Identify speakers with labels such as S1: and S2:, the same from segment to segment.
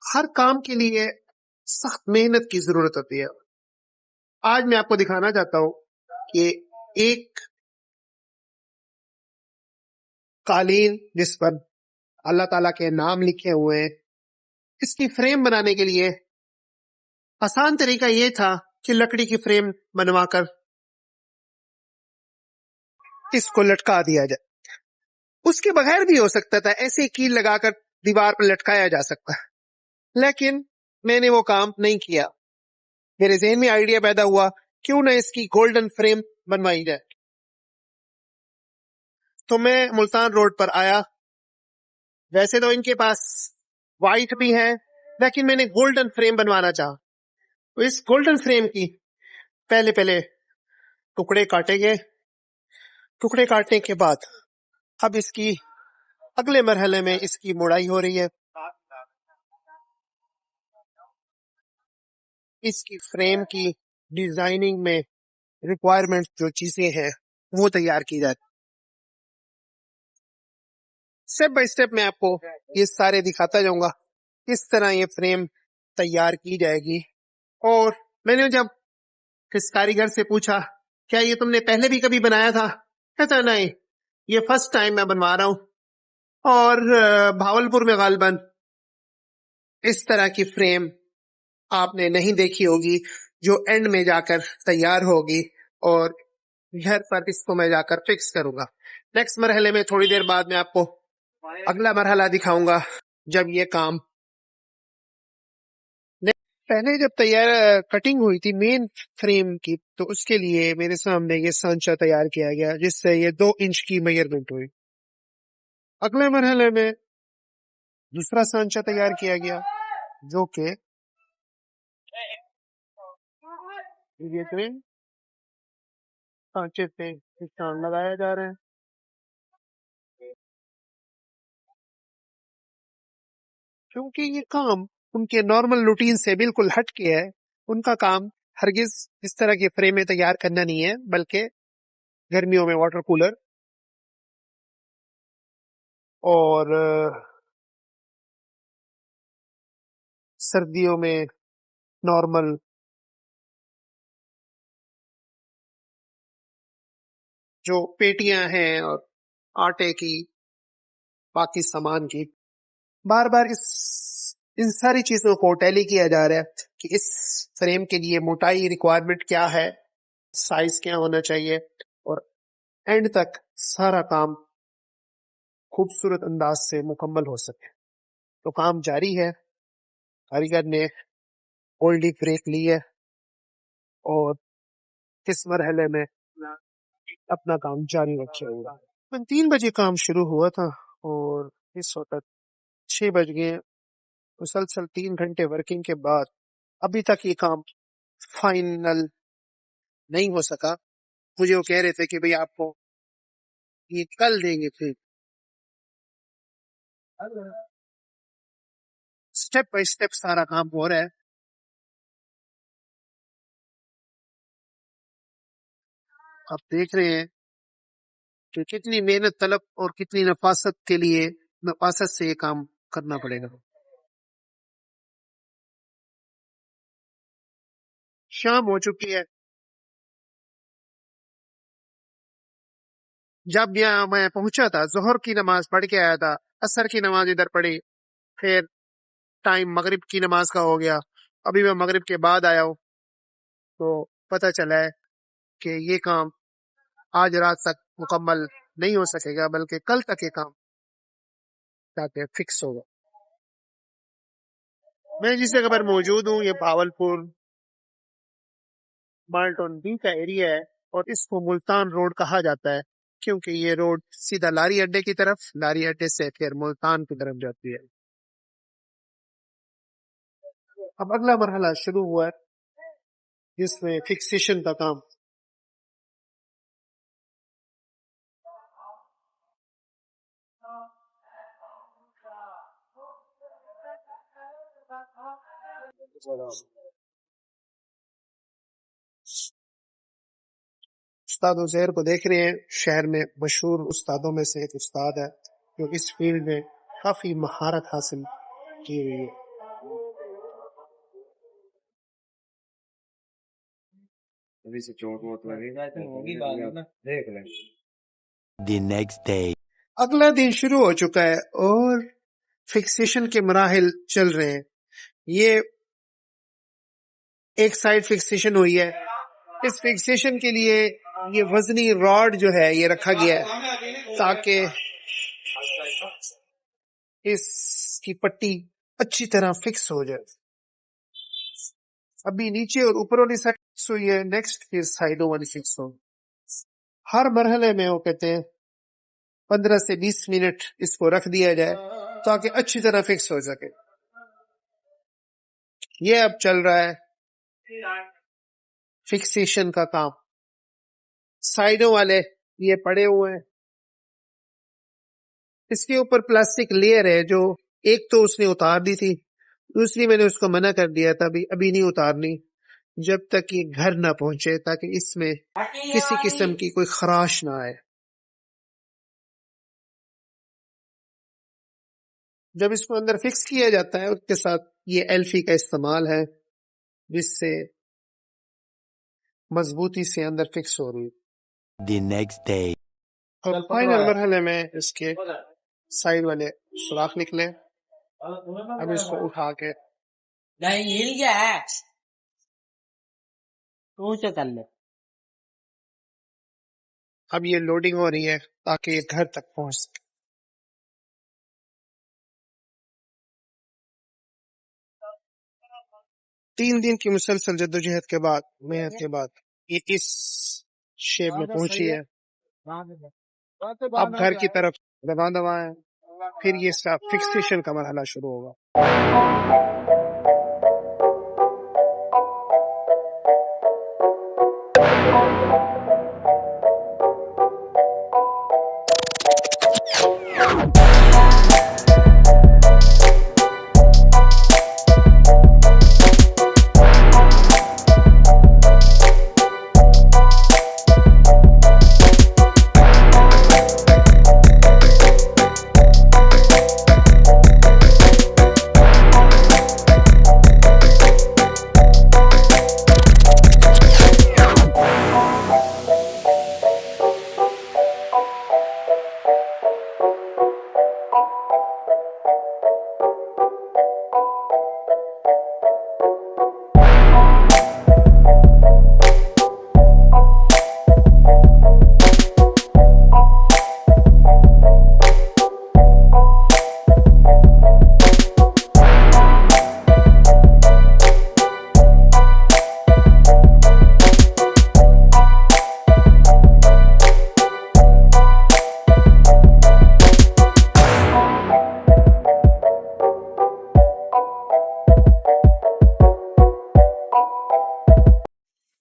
S1: ہر کام کے لیے سخت محنت کی ضرورت ہوتی ہے. آج میں آپ کو دکھانا چاہتا ہوں کہ ایک قالین جس پر اللہ تعالیٰ کے نام لکھے ہوئے ہیں، اس کی فریم بنانے کے لیے آسان طریقہ یہ تھا کہ لکڑی کی فریم بنوا کر اس کو لٹکا دیا جائے. اس کے بغیر بھی ہو سکتا تھا، ایسے ہی کیل لگا کر دیوار پر لٹکایا جا سکتا، لیکن میں نے وہ کام نہیں کیا. میرے ذہن میں آئیڈیا پیدا ہوا کیوں نہ اس کی گولڈن فریم بنوائی جائے. تو میں ملتان روڈ پر آیا. ویسے تو ان کے پاس وائٹ بھی ہے، لیکن میں نے گولڈن فریم بنوانا چاہا. تو اس گولڈن فریم کی پہلے ٹکڑے کاٹے گئے. ٹکڑے کاٹنے کے بعد اب اس کی اگلے مرحلے میں اس کی موڑائی ہو رہی ہے. اس کی فریم کی ڈیزائننگ میں ریکوائرمنٹ جو چیزیں ہیں وہ تیار کی جاتی. سٹیپ بائی سٹیپ میں آپ کو یہ سارے دکھاتا جاؤں گا کس طرح یہ فریم تیار کی جائے گی. اور میں نے جب کس کاریگر سے پوچھا کیا یہ تم نے پہلے بھی کبھی بنایا تھا، کہتا نہیں، یہ فرسٹ ٹائم میں بنوا رہا ہوں. اور بھاولپور میں غالباً اس طرح کی فریم آپ نے نہیں دیکھی ہوگی جو اینڈ میں جا کر تیار ہوگی، اور گھر پر اس کو میں جا کر فکس کروں گا. نیکسٹ مرحلے میں تھوڑی دیر بعد میں آپ کو اگلا مرحلہ دکھاؤں گا جب یہ کام پہلے جب تیار کٹنگ ہوئی تھی مین فریم کی، تو اس کے لیے میرے سامنے یہ سانچہ تیار کیا گیا جس سے یہ 2 انچ کی میجرمنٹ ہوئی. اگلے مرحلے میں دوسرا سانچہ تیار کیا گیا جو کہ سانچے سے نشان لگایا جا رہا ہے. کیونکہ یہ کام ان کے نارمل روٹین سے بالکل ہٹ کے ہے. ان کا کام ہرگز اس طرح کی فریمیں تیار کرنا نہیں ہے، بلکہ گرمیوں میں واٹر کولر اور سردیوں میں نارمل جو پیٹیاں ہیں اور آٹے کی باقی سامان کی، بار بار ان ساری چیزوں کو ٹیلی کیا جا رہا ہے کہ اس فریم کے لیے موٹائی ریکوائرمنٹ کیا ہے، سائز کیا ہونا چاہیے، اور اینڈ تک سارا کام خوبصورت انداز سے مکمل ہو سکے. تو کام جاری ہے. کاریگر نے گولڈی بریک لی ہے اور اس مرحلے میں اپنا کام جاری رکھے ہوئے. 3 بجے کام شروع ہوا تھا اور اس وقت 6 بج گئے. مسلسل 3 گھنٹے ورکنگ کے بعد ابھی تک یہ کام فائنل نہیں ہو سکا. مجھے وہ کہہ رہے تھے کہ بھئی آپ کو یہ کل دیں گے. پھر سٹیپ بائی سٹیپ سارا کام ہو رہا ہے. آپ دیکھ رہے ہیں کہ کتنی محنت طلب اور کتنی نفاست سے یہ کام کرنا پڑے گا. شام ہو چکی ہے. جب یہاں میں پہنچا تھا ظہر کی نماز پڑھ کے آیا تھا، عصر کی نماز ادھر پڑھی، پھر ٹائم مغرب کی نماز کا ہو گیا. ابھی میں مغرب کے بعد آیا ہوں تو پتہ چلا ہے کہ یہ کام آج رات تک مکمل نہیں ہو سکے گا، بلکہ کل تک یہ کام تاکہ فکس ہوگا. میں جس جگہ پر موجود ہوں یہ بھاولپور مالٹون بی کا ایریا ہے، اور اس کو ملتان روڈ کہا جاتا ہے کیونکہ یہ روڈ سیدھا لاری اڈے کی طرف، لاری اڈے سے پھر ملتان کی طرف جاتی ہے. اب اگلا مرحلہ شروع ہوا ہے جس میں فکسیشن کا کام. استاد عزیر کو دیکھ رہے ہیں، شہر میں مشہور استادوں میں سے ایک استاد ہے جو اس فیلڈ میں کافی مہارت حاصل کی ہوئی ہے.
S2: ابھی سے چوٹ ووٹ لگے گا تو ہوگی بات نا، دیکھ لیں.
S3: The next day.
S1: اگلا دن شروع ہو چکا ہے اور فکسیشن کے مراحل چل رہے ہیں. یہ ایک سائڈ فکسیشن ہوئی ہے. اس فکسیشن کے لیے یہ وزنی راڈ جو ہے یہ رکھا گیا ہے تاکہ اس کی پٹی اچھی طرح فکس ہو جائے. ابھی نیچے اور اوپر والی سائڈ فکس ہوئی ہے، نیکسٹ پھر سائڈوں والی فکس ہو. ہر مرحلے میں وہ کہتے ہیں 15 سے 20 منٹ اس کو رکھ دیا جائے تاکہ اچھی طرح فکس ہو سکے. یہ اب چل رہا ہے فکسیشن کا کام. سائڈوں والے یہ پڑے ہوئے ہیں، اس کے اوپر پلاسٹک لیئر ہے جو ایک تو اس نے اتار دی تھی، دوسری میں نے اس کو منع کر دیا تھا ابھی نہیں اتارنی جب تک یہ گھر نہ پہنچے، تاکہ اس میں کسی قسم کی کوئی خراش نہ آئے. جب اس کو اندر فکس کیا جاتا ہے اس کے ساتھ یہ ایلفی کا استعمال ہے جس سے مضبوطی سے اندر فکس ہو رہی ہے.
S3: The next day.
S1: اور فائنل مرحلے میں اس کے سائڈ والے سوراخ نکلے. اب اس کو اٹھا کے
S2: نہیں ہل گیا ہے تو سے کر لے.
S1: اب یہ لوڈنگ ہو رہی ہے تاکہ یہ گھر تک پہنچ سکے. تین دن کی مسلسل جدوجہد کے بعد محنت کے بعد یہ اس شیپ میں پہنچی ہے. اب گھر کی طرف دبا ہے، پھر یہ اس کا فکسیشن کا مرحلہ شروع ہوگا.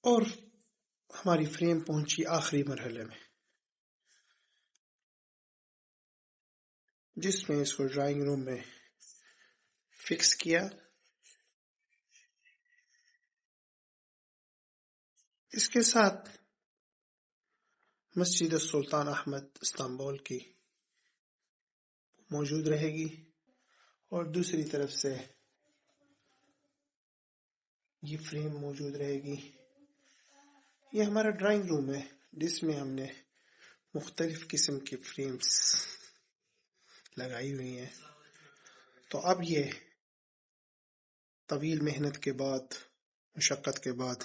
S1: اور ہماری فریم پہنچی آخری مرحلے میں جس میں اس کو ڈرائنگ روم میں فکس کیا. اس کے ساتھ مسجد سلطان احمد استنبول کی موجود رہے گی اور دوسری طرف سے یہ فریم موجود رہے گی. یہ ہمارا ڈرائنگ روم ہے جس میں ہم نے مختلف قسم کی فریمز لگائی ہوئی ہیں. تو اب یہ طویل محنت کے بعد، مشقت کے بعد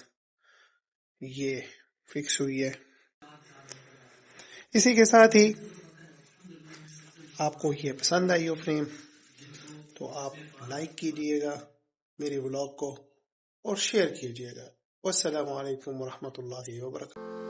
S1: یہ فکس ہوئی ہے. اسی کے ساتھ ہی آپ کو یہ پسند آئی ہو فریم تو آپ لائک کیجئے گا میرے ولاگ کو اور شیئر کیجئے گا. والسلام علیکم ورحمۃ اللہ وبرکاتہ.